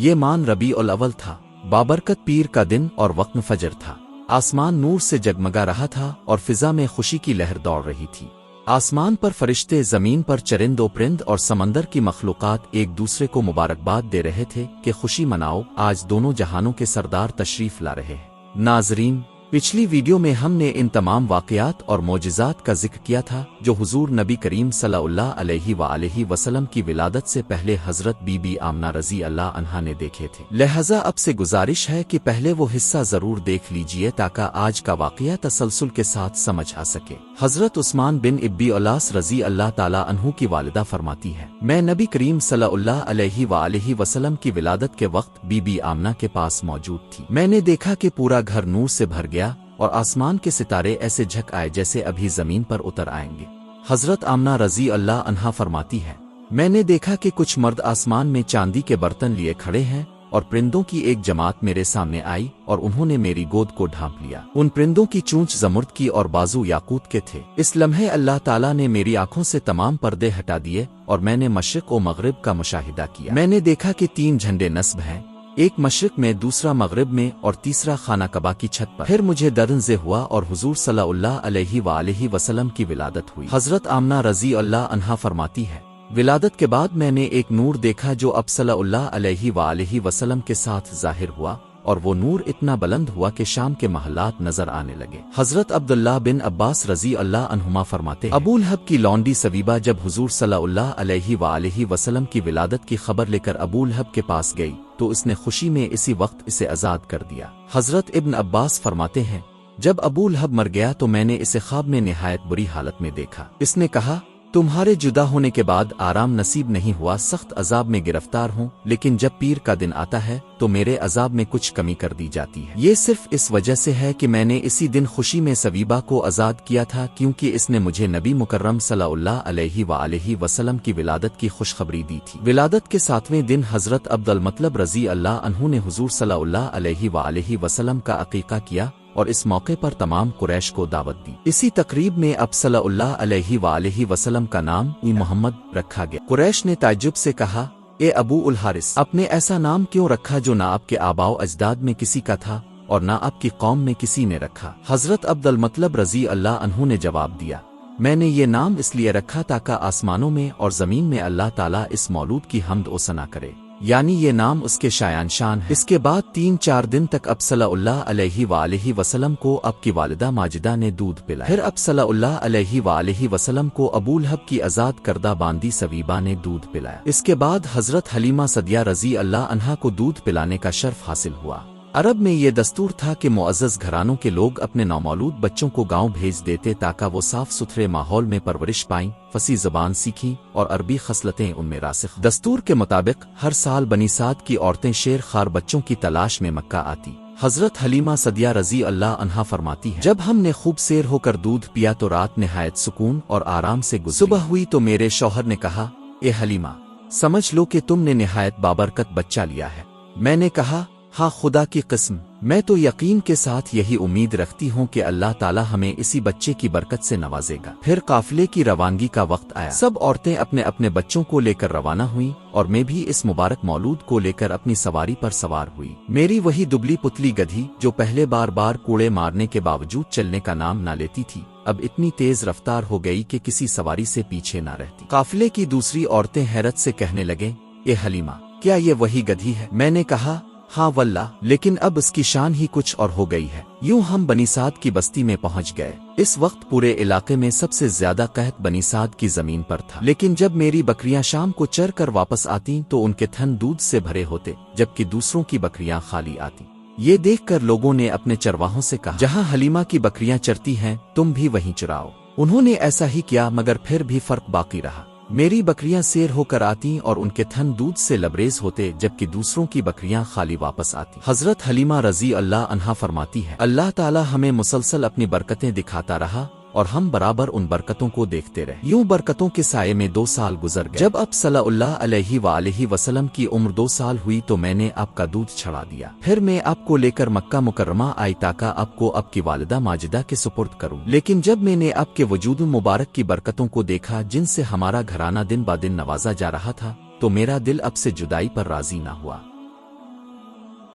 ये मान रबी उल अव्वल था, बाबरकत पीर का दिन और वक्त फजर था। आसमान नूर से जगमगा रहा था और फिजा में खुशी की लहर दौड़ रही थी। आसमान पर फरिश्ते, जमीन पर चरिंदो परिंद और समंदर की मखलूकात एक दूसरे को मुबारकबाद दे रहे थे कि खुशी मनाओ, आज दोनों जहानों के सरदार तशरीफ ला रहे हैं। नाजरीन, पिछली वीडियो में हमने इन तमाम वाक़यात और मोजिज़ात का जिक्र किया था जो हुजूर नबी करीम सल्लल्लाहु अलैहि वसल्लम की विलादत से पहले हज़रत बीबी आमना रज़ी अल्लाह अन्हा ने देखे थे। लिहाजा अब से गुजारिश है कि पहले वो हिस्सा ज़रूर देख लीजिए ताकि आज का वाक़या तसलसल के साथ समझ आ सके। हज़रत उस्मान बिन इब्बी उलास रज़ी अल्लाह ताला अन्हु की वालिदा फरमाती है, मैं नबी करीम सल्लल्लाहु अलैहि वसल्लम की विलादत के वक्त बीबी आमना के पास मौजूद थी। मैंने देखा कि पूरा घर नूर से भर गया और आसमान के सितारे ऐसे झक आए जैसे अभी जमीन पर उतर आएंगे। हजरत आमना रजी अल्लाह अन्हा फरमाती है, मैंने देखा कि कुछ मर्द आसमान में चांदी के बर्तन लिए खड़े हैं और परिंदों की एक जमात मेरे सामने आई और उन्होंने मेरी गोद को ढांप लिया। उन परिंदों की चूंच जमुर्द की और बाजू याकूत के थे। इस लम्हे अल्लाह ताला ने मेरी आंखों से तमाम पर्दे हटा दिए और मैंने मशरिक और मगरिब का मुशाहिदा किया। मैंने देखा कि 3 झंडे नस्ब हैं, एक मशरिक में, दूसरा मगरिब में और तीसरा खाना कबा की छत पर। फिर मुझे दर्द हुआ और हुजूर सल्लल्लाहु अलैहि वसल्लम की विलादत हुई। हजरत आमना रजी अल्लाह अन्हा फरमाती है, विलादत के बाद मैंने एक नूर देखा जो अब सल्लल्लाहु अलैहि वसल्लम के साथ जाहिर हुआ और वो नूर इतना बुलंद हुआ कि शाम के महलात नजर आने लगे। हजरत अब्दुल्लाह बिन अब्बास रजी अल्लाह अन्हुमा फरमाते हैं, अबू लहब की लौंडी सवीबा जब हुजूर सल्लल्लाहु अलैहि वसल्लम की विलादत की खबर लेकर अबू लहब के पास गई तो उसने खुशी में इसी वक्त इसे आजाद कर दिया। हजरत इब्न अब्बास फरमाते हैं, जब अबू लहब मर गया तो मैंने इसे ख्वाब में निहायत बुरी हालत में देखा। इसने कहा, तुम्हारे जुदा होने के बाद आराम नसीब नहीं हुआ, सख्त अजाब में गिरफ्तार हूँ, लेकिन जब पीर का दिन आता है तो मेरे अजाब में कुछ कमी कर दी जाती है। ये सिर्फ इस वजह से है कि मैंने इसी दिन खुशी में सवीबा को आजाद किया था क्योंकि इसने मुझे नबी मुकर्रम सल्लल्लाहु अलैहि वसल्लम की विलादत की खुशखबरी दी थी। विलादत के 7वें दिन हजरत अब्दुल मतलब रजी अल्लाह अन्हु ने हुजूर सल्लल्लाहु अलैहि वसल्लम का अकीका किया और इस मौके पर तमाम कुरैश को दावत दी। इसी तकरीब में अब सल्लल्लाहु अलैहि वसल्लम का नाम मोहम्मद रखा गया। कुरैश ने ताज्जुब से कहा, ए अबू उल हारिस, आपने ऐसा नाम क्यों रखा जो ना आपके आबाओ अजदाद में किसी का था और ना आपकी कौम में किसी ने रखा? हजरत अब्दुल मतलब रजी अल्लाह अन्हु ने जवाब दिया, मैंने ये नाम इसलिए रखा ताकि आसमानों में और जमीन में अल्लाह ताला इस मौलूद की हम्द ओ सना करे, यानी ये नाम उसके शायान शान है। इसके बाद 3-4 दिन तक अब सल्लल्लाहु अलैहि वसल्लम को अब की वालिदा माजिदा ने दूध पिलाया। फिर अब सल्लल्लाहु अलैहि वसल्लम को अबू लहब की आजाद करदा बांदी सवीबा ने दूध पिलाया। इसके बाद हजरत हलीमा सदिया रजी अल्लाह अन्हा को दूध पिलाने का शर्फ हासिल हुआ। अरब में ये दस्तूर था कि मुअज़्ज़ज़ घरानों के लोग अपने नौमौलूद बच्चों को गांव भेज देते ताकि वो साफ सुथरे माहौल में परवरिश पाएं, फसी ज़बान सीखीं और अरबी खसलतें उनमें रासिख। दस्तूर के मुताबिक हर साल बनी साद की औरतें शेर खार बच्चों की तलाश में मक्का आती। हजरत हलीमा सदिया रजी अल्लाह अन्हा फरमाती है, जब हमने खूब सेर होकर दूध पिया तो रात निहायत सुकून और आराम से गुजरी। सुबह हुई तो मेरे शौहर ने कहा, ए हलीमा, समझ लो कि तुमने निहायत बाबरकत बच्चा लिया है। मैंने कहा, हाँ खुदा की कसम, मैं तो यकीन के साथ यही उम्मीद रखती हूँ कि अल्लाह ताला हमें इसी बच्चे की बरकत से नवाजेगा। फिर काफिले की रवानगी का वक्त आया। सब औरतें अपने अपने बच्चों को लेकर रवाना हुई और मैं भी इस मुबारक मौलूद को लेकर अपनी सवारी पर सवार हुई। मेरी वही दुबली पुतली गधी जो पहले बार बार कूड़े मारने के बावजूद चलने का नाम ना लेती थी, अब इतनी तेज रफ्तार हो गई कि किसी सवारी से पीछे ना रहती। काफिले की दूसरी औरतें हैरत से कहने लगे, ए हलीमा, क्या ये वही गधी है? मैंने कहा, हाँ वल्लाह, लेकिन अब इसकी शान ही कुछ और हो गई है। यूं हम बनी साद की बस्ती में पहुंच गए। इस वक्त पूरे इलाके में सबसे ज्यादा कहत बनी साद की जमीन पर था, लेकिन जब मेरी बकरियां शाम को चर कर वापस आती तो उनके थन दूध से भरे होते जबकि दूसरों की बकरियां खाली आती। ये देखकर लोगों ने अपने चरवाहों से कहा, जहां हलीमा की बकरियां चरती हैं तुम भी वहीं चराओ। उन्होंने ऐसा ही किया, मगर फिर भी फर्क बाकी रहा। मेरी बकरियां सेर होकर आती और उनके थन दूध से लबरेज होते जबकि दूसरों की बकरियां खाली वापस आती। हजरत हलीमा रजी अल्लाह अन्हा फरमाती है, अल्लाह ताला हमें मुसलसल अपनी बरकतें दिखाता रहा और हम बराबर उन बरकतों को देखते रहे। यूं बरकतों के साये में 2 साल गुजर गए। जब अब सल्लल्लाहु अलैहि वसल्लम की उम्र 2 साल हुई तो मैंने आपका दूध छड़ा दिया। फिर मैं आपको लेकर मक्का मुकर्रमा आई ताकि आपको आपकी वालिदा माजिदा के सुपुर्द करूं। लेकिन जब मैंने आपके वजूद मुबारक की बरकतों को देखा जिनसे हमारा घराना दिन ब दिन नवाजा जा रहा था तो मेरा दिल अब से जुदाई पर राजी ना हुआ।